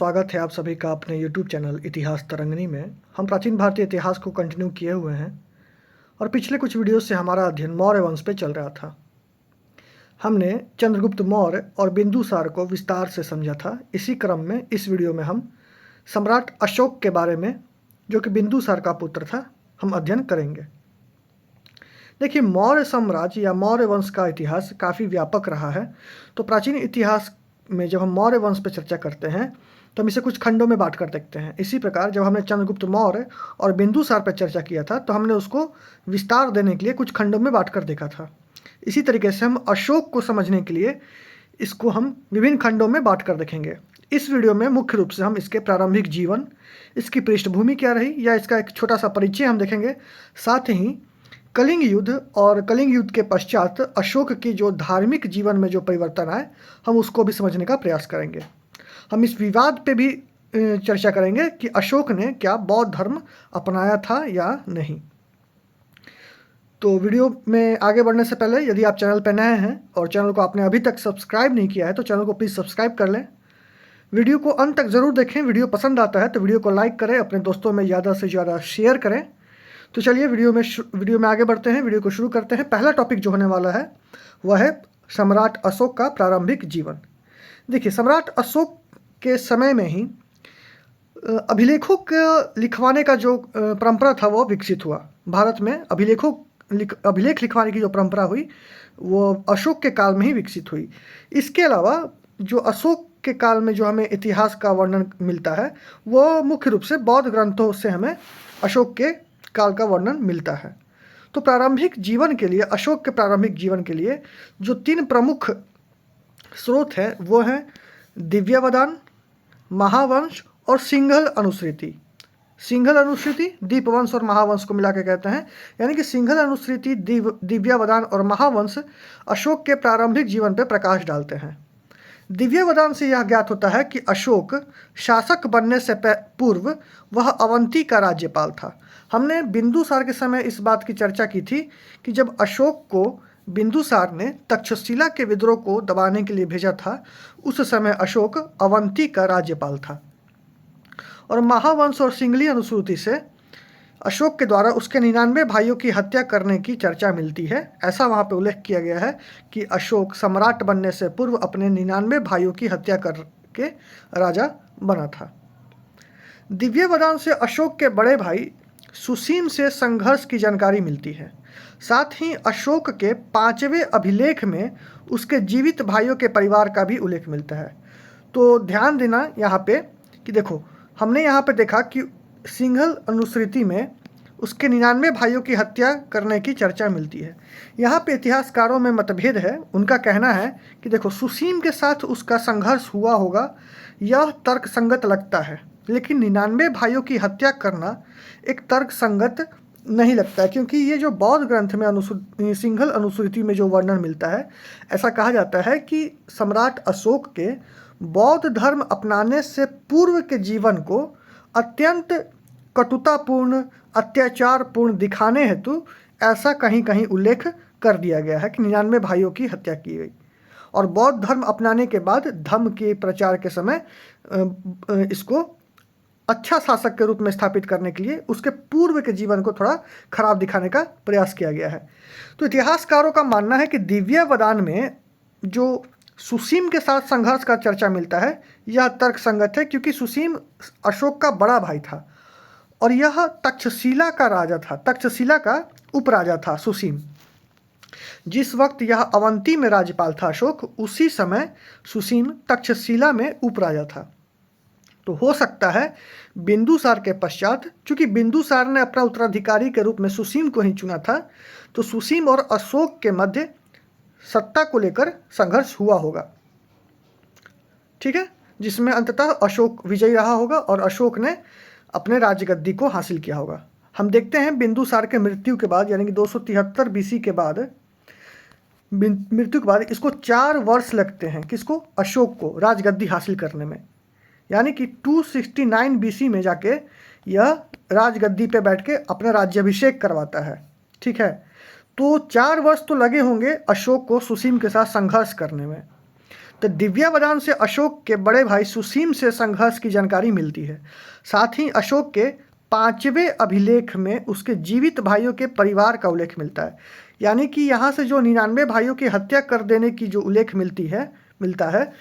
स्वागत है आप सभी का अपने YouTube चैनल इतिहास तरंगिणी में। हम प्राचीन भारतीय इतिहास को कंटिन्यू किए हुए हैं और पिछले कुछ वीडियोस से हमारा अध्ययन मौर्य वंश पे चल रहा था। हमने चंद्रगुप्त मौर्य और बिंदुसार को विस्तार से समझा था। इसी क्रम में इस वीडियो में हम सम्राट अशोक के बारे में, जो कि बिंदुसार का पुत्र था, हम अध्ययन करेंगे। देखिए, मौर्य साम्राज्य या मौर्य वंश का इतिहास काफ़ी व्यापक रहा है। तो प्राचीन इतिहास में जब हम मौर्य वंश पर चर्चा करते हैं तो हम इसे कुछ खंडों में बांट कर देखते हैं। इसी प्रकार जब हमने चंद्रगुप्त मौर्य और बिंदुसार पर चर्चा किया था तो हमने उसको विस्तार देने के लिए कुछ खंडों में बांट कर देखा था। इसी तरीके से हम अशोक को समझने के लिए इसको हम विभिन्न खंडों में बांट कर देखेंगे। इस वीडियो में मुख्य रूप से हम इसके प्रारंभिक जीवन, इसकी पृष्ठभूमि क्या रही या इसका एक छोटा सा परिचय हम देखेंगे। साथ ही कलिंग युद्ध और कलिंग युद्ध के पश्चात अशोक की जो धार्मिक जीवन में जो परिवर्तन आए, हम उसको भी समझने का प्रयास करेंगे। हम इस विवाद पे भी चर्चा करेंगे कि अशोक ने क्या बौद्ध धर्म अपनाया था या नहीं। तो वीडियो में आगे बढ़ने से पहले यदि आप चैनल पर नए हैं और चैनल को आपने अभी तक सब्सक्राइब नहीं किया है तो चैनल को प्लीज़ सब्सक्राइब कर लें। वीडियो को अंत तक ज़रूर देखें। वीडियो पसंद आता है तो वीडियो को लाइक करें, अपने दोस्तों में ज़्यादा से ज़्यादा शेयर करें। तो चलिए वीडियो में आगे बढ़ते हैं। वीडियो को शुरू करते हैं। पहला टॉपिक जो होने वाला है वह है सम्राट अशोक का प्रारंभिक जीवन। देखिए, सम्राट अशोक के समय में ही अभिलेखों के लिखवाने का जो परंपरा था वो विकसित हुआ। भारत में अभिलेख लिखवाने की जो परंपरा हुई वो अशोक के काल में ही विकसित हुई। इसके अलावा जो अशोक के काल में जो हमें इतिहास का वर्णन मिलता है वो मुख्य रूप से बौद्ध ग्रंथों से हमें अशोक के काल का वर्णन मिलता है। तो प्रारंभिक जीवन के लिए, अशोक के प्रारंभिक जीवन के लिए जो तीन प्रमुख स्रोत हैं वो हैं दिव्यावदान, महावंश और सिंघल अनुश्रुति। सिंघल अनुश्रुति दीपवंश और महावंश को मिला के कहते हैं। यानी कि सिंघल अनुश्रुति, दिव्यावदान और महावंश अशोक के प्रारंभिक जीवन पर प्रकाश डालते हैं। दिव्यावदान से यह ज्ञात होता है कि अशोक शासक बनने से पूर्व वह अवंती का राज्यपाल था। हमने बिंदुसार के समय इस बात की चर्चा की थी कि जब अशोक को बिंदुसार ने तक्षशिला के विद्रोह को दबाने के लिए भेजा था, उस समय अशोक अवंती का राज्यपाल था। और महावंश और सिंघली अनुश्रुति से अशोक के द्वारा उसके 99 भाइयों की हत्या करने की चर्चा मिलती है। ऐसा वहाँ पे उल्लेख किया गया है कि अशोक सम्राट बनने से पूर्व अपने 99 भाइयों की हत्या करके राजा बना था। दिव्यावदान से अशोक के बड़े भाई सुसीम से संघर्ष की जानकारी मिलती है। साथ ही अशोक के 5वें अभिलेख में उसके जीवित भाइयों के परिवार का भी उल्लेख मिलता है। तो ध्यान देना यहाँ पे कि देखो, हमने यहाँ पे देखा कि सिंघल अनुश्रुति में उसके 99 भाइयों की हत्या करने की चर्चा मिलती है। यहाँ पे इतिहासकारों में मतभेद है। उनका कहना है कि देखो, सुसीम के साथ उसका संघर्ष हुआ होगा, यह तर्क संगत लगता है, लेकिन 99 भाइयों की हत्या करना एक तर्क संगत नहीं लगता है, क्योंकि ये जो बौद्ध ग्रंथ में सिंघल अनुश्रुति में जो वर्णन मिलता है, ऐसा कहा जाता है कि सम्राट अशोक के बौद्ध धर्म अपनाने से पूर्व के जीवन को अत्यंत कटुतापूर्ण, अत्याचारपूर्ण दिखाने हेतु ऐसा कहीं कहीं उल्लेख कर दिया गया है कि 99 भाइयों की हत्या की गई। और बौद्ध धर्म अपनाने के बाद धर्म के प्रचार के समय इसको अच्छा शासक के रूप में स्थापित करने के लिए उसके पूर्व के जीवन को थोड़ा खराब दिखाने का प्रयास किया गया है। तो इतिहासकारों का मानना है कि दिव्यावदान में जो सुसीम के साथ संघर्ष का चर्चा मिलता है, यह तर्क संगत है, क्योंकि सुसीम अशोक का बड़ा भाई था और यह तक्षशिला का राजा था। तक्षशिला का उपराजा था सुसीम। जिस वक्त यह अवंती में राज्यपाल था अशोक, उसी समय सुसीम तक्षशिला में उपराजा था। तो हो सकता है बिंदुसार के पश्चात, चूंकि बिंदुसार ने अपना उत्तराधिकारी के रूप में सुसीम को ही चुना था, तो सुसीम और अशोक के मध्य सत्ता को लेकर संघर्ष हुआ होगा, ठीक है, जिसमें अंततः अशोक विजयी रहा होगा और अशोक ने अपने राजगद्दी को हासिल किया होगा। हम देखते हैं बिंदुसार के मृत्यु के बाद, यानी कि 273 बीसी के बाद, मृत्यु के बाद इसको 4 वर्ष लगते हैं, किसको, अशोक को राजगद्दी हासिल करने में। यानी कि 269 बीसी में जाके यह राजगद्दी पे बैठ के अपना राज्याभिषेक करवाता है, ठीक है। तो 4 वर्ष तो लगे होंगे अशोक को सुसीम के साथ संघर्ष करने में। तो दिव्यावदान से अशोक के बड़े भाई सुसीम से संघर्ष की जानकारी मिलती है। साथ ही अशोक के 5वें अभिलेख में उसके जीवित भाइयों के परिवार का उल्लेख मिलता है। यानी कि यहाँ से जो 99 भाइयों की हत्या कर देने की जो उल्लेख मिलता है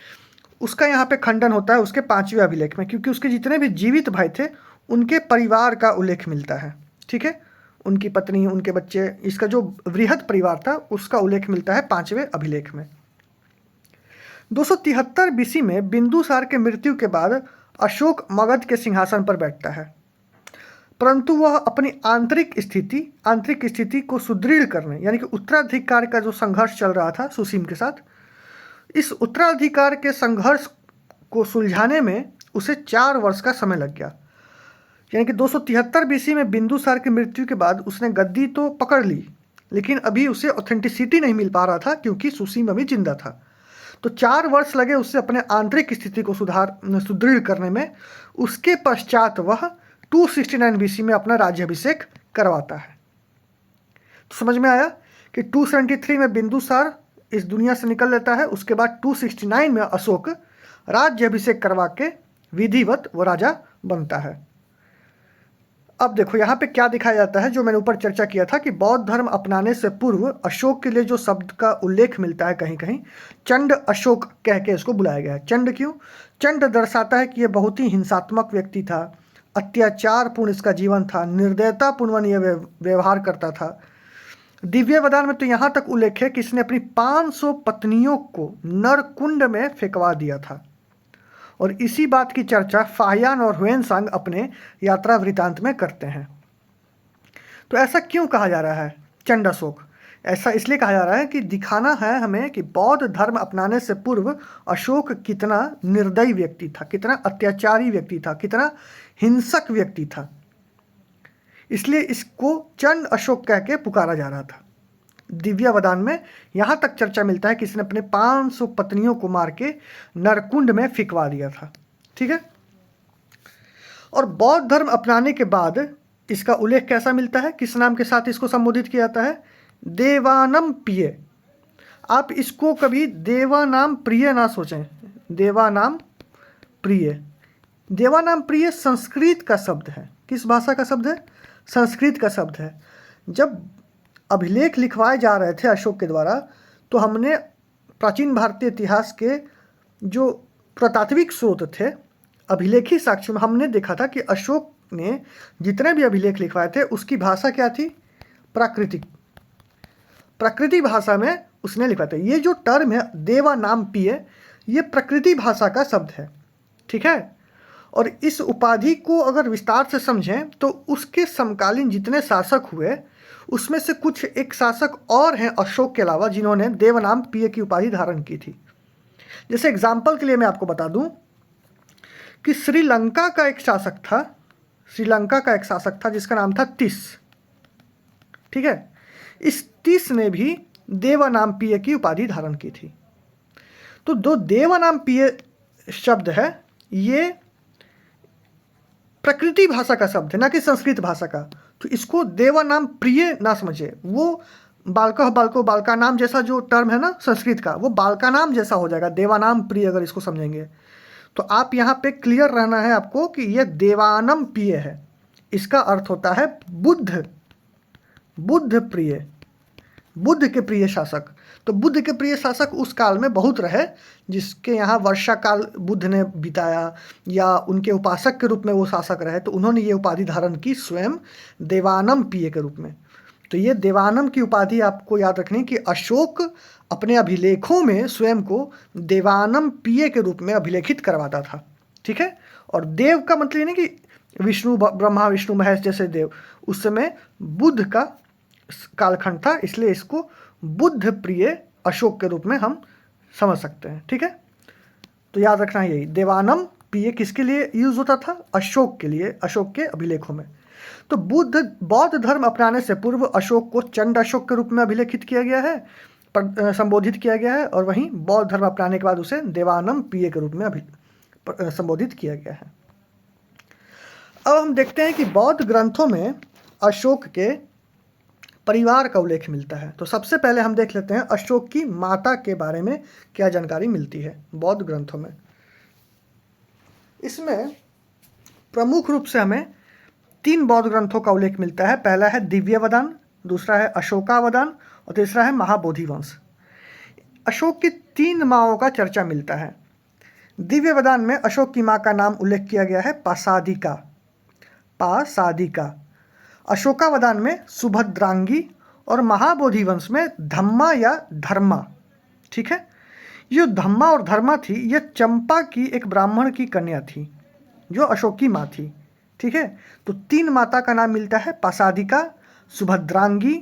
उसका यहाँ पे खंडन होता है उसके 5वें अभिलेख में, क्योंकि उसके जितने भी जीवित भाई थे उनके परिवार का उल्लेख मिलता है। ठीक है, उनकी पत्नी, उनके बच्चे, इसका जो वृहद परिवार था उसका उल्लेख मिलता है 5वें अभिलेख में। 273 बीसी में बिंदुसार के मृत्यु के बाद अशोक मगध के सिंहासन पर बैठता है, परंतु वह अपनी आंतरिक स्थिति को सुदृढ़ करने, यानी कि उत्तराधिकार का जो संघर्ष चल रहा था सुसीम के साथ, इस उत्तराधिकार के संघर्ष को सुलझाने में उसे 4 वर्ष का समय लग गया। यानी कि 273 बीसी में बिंदुसार की मृत्यु के बाद उसने गद्दी तो पकड़ ली, लेकिन अभी उसे ऑथेंटिसिटी नहीं मिल पा रहा था क्योंकि सुसीम अभी जिंदा था। तो 4 वर्ष लगे उससे अपने आंतरिक स्थिति को सुदृढ़ करने में। उसके पश्चात वह 269 बीसी में अपना राज्याभिषेक करवाता है। तो समझ में आया कि 273 में बिंदुसार इस दुनिया से निकल लेता है, उसके बाद 269 में अशोक राज्याभिषेक करवा के विधिवत वो राजा बनता है। अब देखो यहाँ पे क्या दिखाया जाता है, जो मैंने ऊपर चर्चा किया था कि बौद्ध धर्म अपनाने से पूर्व अशोक के लिए जो शब्द का उल्लेख मिलता है कहीं कहीं, चंड अशोक कह के इसको बुलाया गया है। चंड क्यों? चंड दर्शाता है कि यह बहुत ही हिंसात्मक व्यक्ति था, अत्याचारपूर्ण इसका जीवन था, निर्दयतापूर्ण यह व्यवहार करता था। दिव्यावदान में तो यहाँ तक उल्लेख है कि इसने अपनी 500 पत्नियों को नरकुंड में फेंकवा दिया था। और इसी बात की चर्चा फाहियान और ह्वेनसांग अपने यात्रा वृतांत में करते हैं। तो ऐसा क्यों कहा जा रहा है चंड अशोक? ऐसा इसलिए कहा जा रहा है कि दिखाना है हमें कि बौद्ध धर्म अपनाने से पूर्व अशोक कितना निर्दयी व्यक्ति था, कितना अत्याचारी व्यक्ति था, कितना हिंसक व्यक्ति था। इसलिए इसको चंड अशोक कह के पुकारा जा रहा था। दिव्यावदान में यहाँ तक चर्चा मिलता है कि इसने अपने 500 पत्नियों को मार के नरकुंड में फिकवा दिया था। ठीक है, और बौद्ध धर्म अपनाने के बाद इसका उल्लेख कैसा मिलता है, किस नाम के साथ इसको संबोधित किया जाता है? देवानम प्रिय। आप इसको कभी देवानाम प्रिय ना सोचें, देवानाम प्रिय। देवानाम प्रिय संस्कृत का शब्द है। किस भाषा का शब्द है? संस्कृत का शब्द है। जब अभिलेख लिखवाए जा रहे थे अशोक के द्वारा, तो हमने प्राचीन भारतीय इतिहास के जो पुरातात्विक स्रोत थे, अभिलेखी साक्ष्य में हमने देखा था कि अशोक ने जितने भी अभिलेख लिखवाए थे उसकी भाषा क्या थी? प्राकृतिक भाषा में उसने लिखा था। ये जो टर्म है देवानामपीय, ये प्रकृति भाषा का शब्द है। ठीक है, और इस उपाधि को अगर विस्तार से समझें तो उसके समकालीन जितने शासक हुए उसमें से कुछ एक शासक और हैं अशोक के अलावा जिन्होंने देवानामपीय की उपाधि धारण की थी। जैसे एग्जाम्पल के लिए मैं आपको बता दूं कि श्रीलंका का एक शासक था जिसका नाम था तिस। ठीक है, इस तिस ने भी देवानामपीय की उपाधि धारण की थी। तो दो देवानामपीय शब्द है, ये प्रकृति भाषा का शब्द है, ना कि संस्कृत भाषा का। तो इसको देवानाम प्रिय ना समझे। वो बालका नाम जैसा जो टर्म है ना संस्कृत का, वो बालका नाम जैसा हो जाएगा देवानाम प्रिय अगर इसको समझेंगे तो। आप यहाँ पे क्लियर रहना है आपको कि ये देवानम प्रिय है। इसका अर्थ होता है बुद्ध प्रिय, बुद्ध के प्रिय शासक। तो बुद्ध के प्रिय शासक उस काल में बहुत रहे, जिसके यहाँ वर्षा काल बुद्ध ने बिताया या उनके उपासक के रूप में वो शासक रहे, तो उन्होंने ये उपाधि धारण की स्वयं देवानम प्रिय के रूप में। तो ये देवानम की उपाधि आपको याद रखनी कि अशोक अपने अभिलेखों में स्वयं को देवानम प्रिय के रूप में अभिलेखित करवाता था। ठीक है, और देव का मतलब नहीं कि विष्णु, ब्रह्मा विष्णु महेश जैसे देव, उस समय बुद्ध का कालखंड था, इसलिए इसको बुद्ध प्रिय अशोक के रूप में हम समझ सकते हैं। ठीक है, तो याद रखना यही देवानम प्रिय किसके लिए यूज होता था? अशोक के लिए, अशोक के अभिलेखों में। तो बौद्ध धर्म अपनाने से पूर्व अशोक को चंड अशोक के रूप में अभिलेखित किया गया है, संबोधित किया गया है, और वहीं बौद्ध धर्म अपनाने के बाद उसे देवानम प्रिय के रूप में संबोधित किया गया है। अब हम देखते हैं कि बौद्ध ग्रंथों में अशोक के परिवार का उल्लेख मिलता है। तो सबसे पहले हम देख लेते हैं अशोक की माता के बारे में क्या जानकारी मिलती है बौद्ध ग्रंथों में। इसमें प्रमुख रूप से हमें 3 बौद्ध ग्रंथों का उल्लेख मिलता है। पहला है दिव्यवदान, दूसरा है अशोकावदान और तीसरा है महाबोधिवंश। अशोक की 3 माँओं का चर्चा मिलता है। दिव्यवदान में अशोक की माँ का नाम उल्लेख किया गया है पासादिका। अशोकावदान में सुभद्रांगी और महाबोधिवंश में धम्मा या धर्मा। ठीक है, ये धम्मा और धर्मा थी, ये चंपा की एक ब्राह्मण की कन्या थी जो अशोक की माँ थी। ठीक है, तो 3 माता का नाम मिलता है पासादिका, सुभद्रांगी,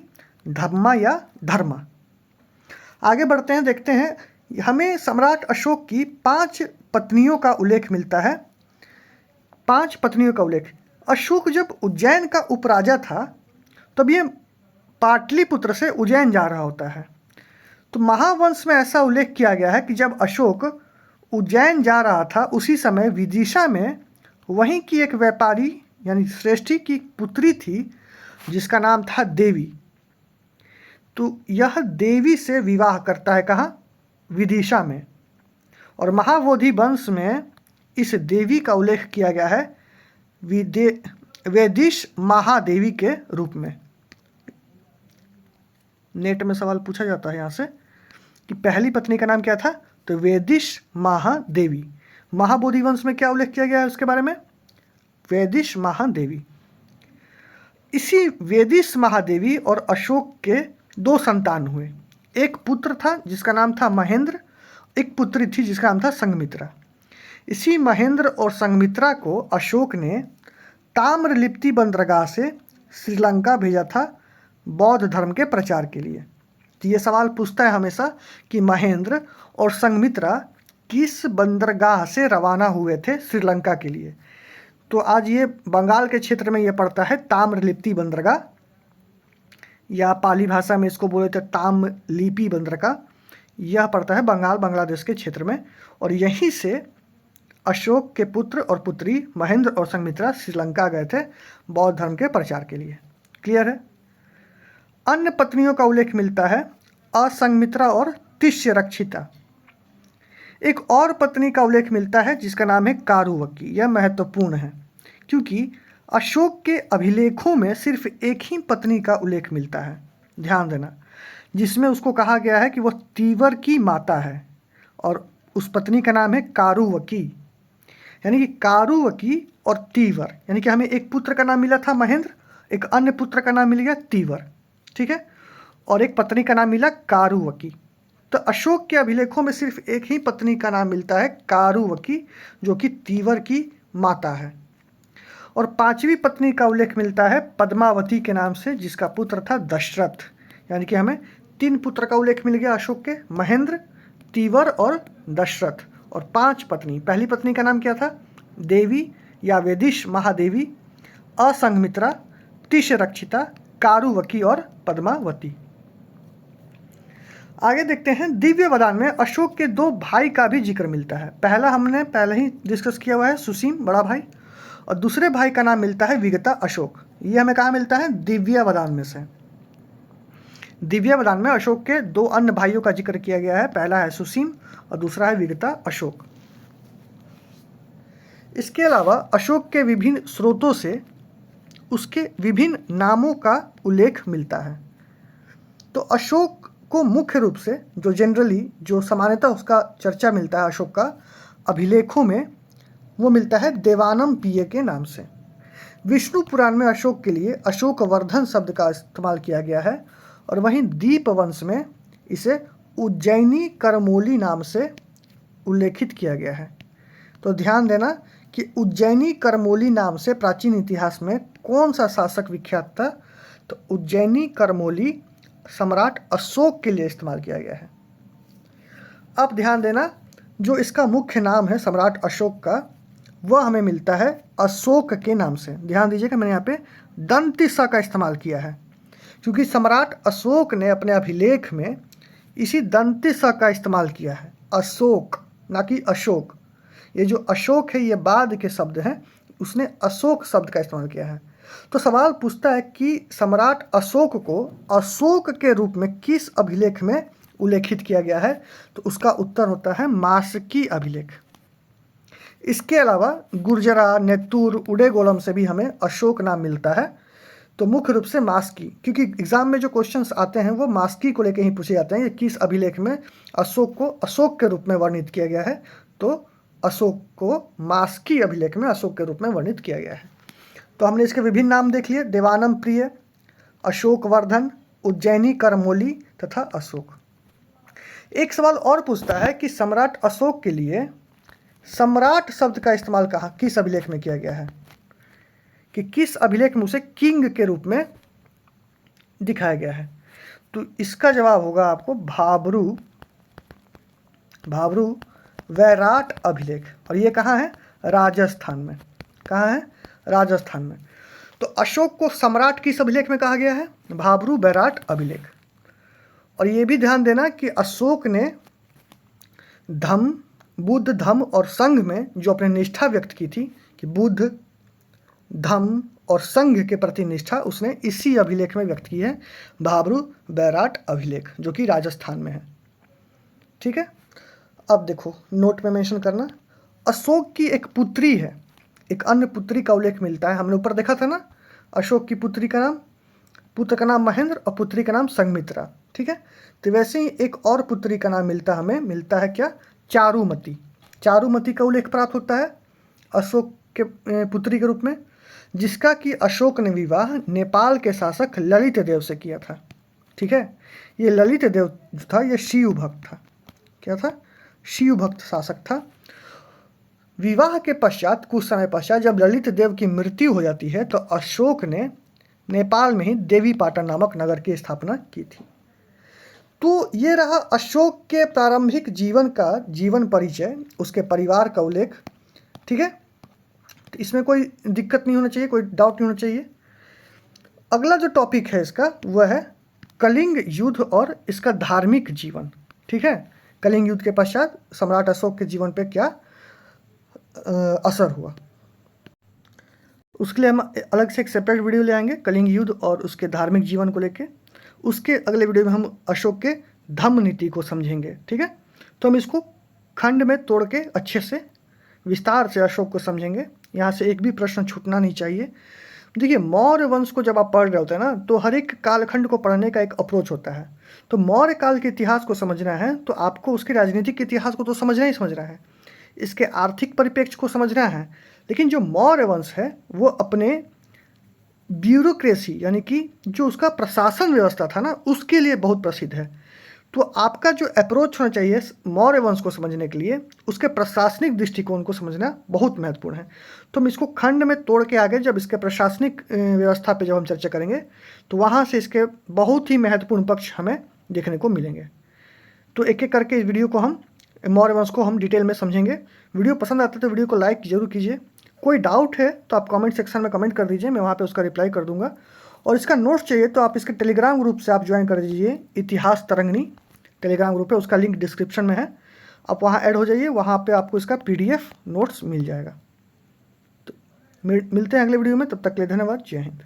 धम्मा या धर्मा। आगे बढ़ते हैं, देखते हैं हमें सम्राट अशोक की 5 पत्नियों का उल्लेख मिलता है। 5 पत्नियों का उल्लेख। अशोक जब उज्जैन का उपराजा था तब ये पाटलिपुत्र से उज्जैन जा रहा होता है। तो महावंश में ऐसा उल्लेख किया गया है कि जब अशोक उज्जैन जा रहा था उसी समय विदिशा में वहीं की एक व्यापारी यानी श्रेष्ठी की पुत्री थी जिसका नाम था देवी। तो यह देवी से विवाह करता है कहाँ? विदिशा में। और महाबोधि वंश में इस देवी का उल्लेख किया गया है वेदिश महादेवी के रूप में। नेट में सवाल पूछा जाता है यहाँ से कि पहली पत्नी का नाम क्या था, तो वेदिश महादेवी। महाबोधि वंश में क्या उल्लेख किया गया है उसके बारे में? वेदिश महादेवी। इसी वेदिश महादेवी और अशोक के 2 संतान हुए। एक पुत्र था जिसका नाम था महेंद्र, एक पुत्री थी जिसका नाम था संघमित्रा। इसी महेंद्र और संघमित्रा को अशोक ने ताम्रलिप्ति बंदरगाह से श्रीलंका भेजा था बौद्ध धर्म के प्रचार के लिए। तो ये सवाल पूछता है हमेशा कि महेंद्र और संघमित्रा किस बंदरगाह से रवाना हुए थे श्रीलंका के लिए। तो आज ये बंगाल के क्षेत्र में ये पड़ता है ताम्रलिप्ति बंदरगाह, या पाली भाषा में इसको बोले थे ताम्रलिपि बंदरगाह। यह पड़ता है बंगाल बांग्लादेश के क्षेत्र में। और यहीं से अशोक के पुत्र और पुत्री महेंद्र और संघमित्रा श्रीलंका गए थे बौद्ध धर्म के प्रचार के लिए। क्लियर है? अन्य पत्नियों का उल्लेख मिलता है असंघमित्रा और तिष्यरक्षिता। एक और पत्नी का उल्लेख मिलता है जिसका नाम है कारुवकी। यह महत्वपूर्ण है क्योंकि अशोक के अभिलेखों में सिर्फ एक ही पत्नी का उल्लेख मिलता है, ध्यान देना, जिसमें उसको कहा गया है कि वह तीवर की माता है और उस पत्नी का नाम है कारुवकी। यानी कि कारुवकी और तीवर, यानी कि हमें एक पुत्र का नाम मिला था महेंद्र, एक अन्य पुत्र का नाम मिल गया तीवर। ठीक है, और एक पत्नी का नाम मिला कारुवकी। तो अशोक के अभिलेखों में सिर्फ एक ही पत्नी का नाम मिलता है कारुवकी, जो कि तीवर की माता है। और 5वीं पत्नी का उल्लेख मिलता है पद्मावती के नाम से, जिसका पुत्र था दशरथ। यानी कि हमें 3 पुत्र का उल्लेख मिल गया अशोक के, महेंद्र, तीवर और दशरथ। और 5 पत्नी। पहली पत्नी का नाम क्या था? देवी या वेदिश महादेवी, असंघमित्रा, तिष्यरक्षिता, कारुवकी और पद्मावती। आगे देखते हैं, दिव्यवदान में अशोक के 2 भाई का भी जिक्र मिलता है। पहला हमने पहले ही डिस्कस किया हुआ है, सुसीम बड़ा भाई, और दूसरे भाई का नाम मिलता है विगता अशोक। ये हमें कहाँ मिलता है? दिव्यवदान में से। दिव्यवदान में अशोक के 2 अन्य भाइयों का जिक्र किया गया है। पहला है सुसीम और दूसरा है विगता अशोक। इसके अलावा अशोक के विभिन्न स्रोतों से उसके विभिन्न नामों का उल्लेख मिलता है। तो अशोक को मुख्य रूप से जो सामान्यतः उसका चर्चा मिलता है अशोक का अभिलेखों में, वो मिलता है देवानम पीए के नाम से। विष्णु पुराण में अशोक के लिए अशोकवर्धन शब्द का इस्तेमाल किया गया है और वहीं दीपवंश में इसे उज्जैनी करमोली नाम से उल्लेखित किया गया है। तो ध्यान देना कि उज्जैनी करमोली नाम से प्राचीन इतिहास में कौन सा शासक विख्यात था? तो उज्जैनी करमोली सम्राट अशोक के लिए इस्तेमाल किया गया है। अब ध्यान देना, जो इसका मुख्य नाम है सम्राट अशोक का, वह हमें मिलता है अशोक के नाम से। ध्यान दीजिएगा, मैंने यहाँ पे दंतिसा का इस्तेमाल किया है क्योंकि सम्राट अशोक ने अपने अभिलेख में इसी दंतिसा का इस्तेमाल किया है, अशोक ना कि अशोक। ये जो अशोक है ये बाद के शब्द हैं, उसने अशोक शब्द का इस्तेमाल किया है। तो सवाल पूछता है कि सम्राट अशोक को अशोक के रूप में किस अभिलेख में उल्लेखित किया गया है? तो उसका उत्तर होता है मास्की अभिलेख। इसके अलावा गुर्जरा, नेत्तूर, उडेगोलम से भी हमें अशोक नाम मिलता है। तो मुख्य रूप से मास्की, क्योंकि एग्जाम में जो क्वेश्चंस आते हैं वो मास्की को लेकर ही पूछे जाते हैं कि किस अभिलेख में अशोक को अशोक के रूप में वर्णित किया गया है। तो अशोक को मास्की अभिलेख में अशोक के रूप में वर्णित किया गया है। तो हमने इसके विभिन्न नाम देख लिए, देवानम प्रिय, अशोक वर्धन, उज्जैनी करमोली तथा अशोक। एक सवाल और पूछता है कि सम्राट अशोक के लिए सम्राट शब्द का इस्तेमाल कहाँ किस अभिलेख में किया गया है, कि किस अभिलेख में उसे किंग के रूप में दिखाया गया है? तो इसका जवाब होगा आपको भाबरू वैराट अभिलेख, और ये कहाँ है? राजस्थान में। कहाँ है? राजस्थान में। तो अशोक को सम्राट किस अभिलेख में कहा गया है? भाबरू वैराट अभिलेख। और ये भी ध्यान देना कि अशोक ने बुद्ध, धम्म और संघ में जो अपनी निष्ठा व्यक्त की थी कि बुद्ध, धम्म और संघ के प्रति निष्ठा, उसने इसी अभिलेख में व्यक्त की है, भाबरू बैराट अभिलेख, जो कि राजस्थान में है। ठीक है, अब देखो नोट में मेंशन करना, अशोक की एक पुत्री है, एक अन्य पुत्री का उल्लेख मिलता है। हमने ऊपर देखा था ना, अशोक की पुत्र का नाम महेंद्र और पुत्री का नाम संघमित्रा। ठीक है, तो वैसे ही एक और पुत्री का नाम मिलता है क्या? चारुमती। चारुमती का उल्लेख प्राप्त होता है अशोक के पुत्री के रूप में, जिसका कि अशोक ने विवाह नेपाल के शासक ललित देव से किया था। ठीक है, ये ललित देव जो था ये शिव भक्त था। क्या था? शिव भक्त शासक था। विवाह के पश्चात कुछ समय पश्चात जब ललित देव की मृत्यु हो जाती है तो अशोक ने नेपाल में ही देवीपाटन नामक नगर की स्थापना की थी। तो ये रहा अशोक के प्रारंभिक जीवन परिचय, उसके परिवार का उल्लेख। ठीक है, तो इसमें कोई दिक्कत नहीं होना चाहिए, कोई डाउट नहीं होना चाहिए। अगला जो टॉपिक है इसका वह है कलिंग युद्ध और इसका धार्मिक जीवन। ठीक है, कलिंग युद्ध के पश्चात सम्राट अशोक के जीवन पे क्या असर हुआ, उसके लिए हम अलग से एक सेपरेट वीडियो ले आएंगे कलिंग युद्ध और उसके धार्मिक जीवन को लेके। उसके अगले वीडियो में हम अशोक के धम्म नीति को समझेंगे। ठीक है, तो हम इसको खंड में तोड़ के अच्छे से विस्तार से अशोक को समझेंगे। यहाँ से एक भी प्रश्न छूटना नहीं चाहिए। देखिए, मौर्य वंश को जब आप पढ़ रहे होते हैं ना, तो हर एक कालखंड को पढ़ने का एक अप्रोच होता है। तो मौर्य काल के इतिहास को समझना है तो आपको उसके राजनीतिक इतिहास को तो समझना ही समझना है, इसके आर्थिक परिप्रेक्ष्य को समझना है। लेकिन जो मौर्य वंश है वो अपने ब्यूरोक्रेसी यानी कि जो उसका प्रशासन व्यवस्था था ना, उसके लिए बहुत प्रसिद्ध है। तो आपका जो अप्रोच होना चाहिए मौर्य वंश को समझने के लिए, उसके प्रशासनिक दृष्टिकोण को समझना बहुत महत्वपूर्ण है। तो हम इसको खंड में तोड़ के आगे जब इसके प्रशासनिक व्यवस्था पे जब हम चर्चा करेंगे तो वहाँ से इसके बहुत ही महत्वपूर्ण पक्ष हमें देखने को मिलेंगे। तो एक एक करके इस वीडियो को हम मौर्य वंश को हम डिटेल में समझेंगे। वीडियो पसंद आता है तो वीडियो को लाइक जरूर कीजिए। कोई डाउट है तो आप कमेंट सेक्शन में कमेंट कर दीजिए, मैं वहाँ पे उसका रिप्लाई कर दूंगा। और इसका नोट्स चाहिए तो आप इसके टेलीग्राम ग्रुप से आप ज्वाइन कर दीजिए, इतिहास तरंगिणी टेलीग्राम ग्रुप है, उसका लिंक डिस्क्रिप्शन में है, आप वहाँ ऐड हो जाइए, वहाँ पे आपको इसका PDF नोट्स मिल जाएगा। तो मिलते हैं अगले वीडियो में, तब तक के लिए धन्यवाद। जय हिंद।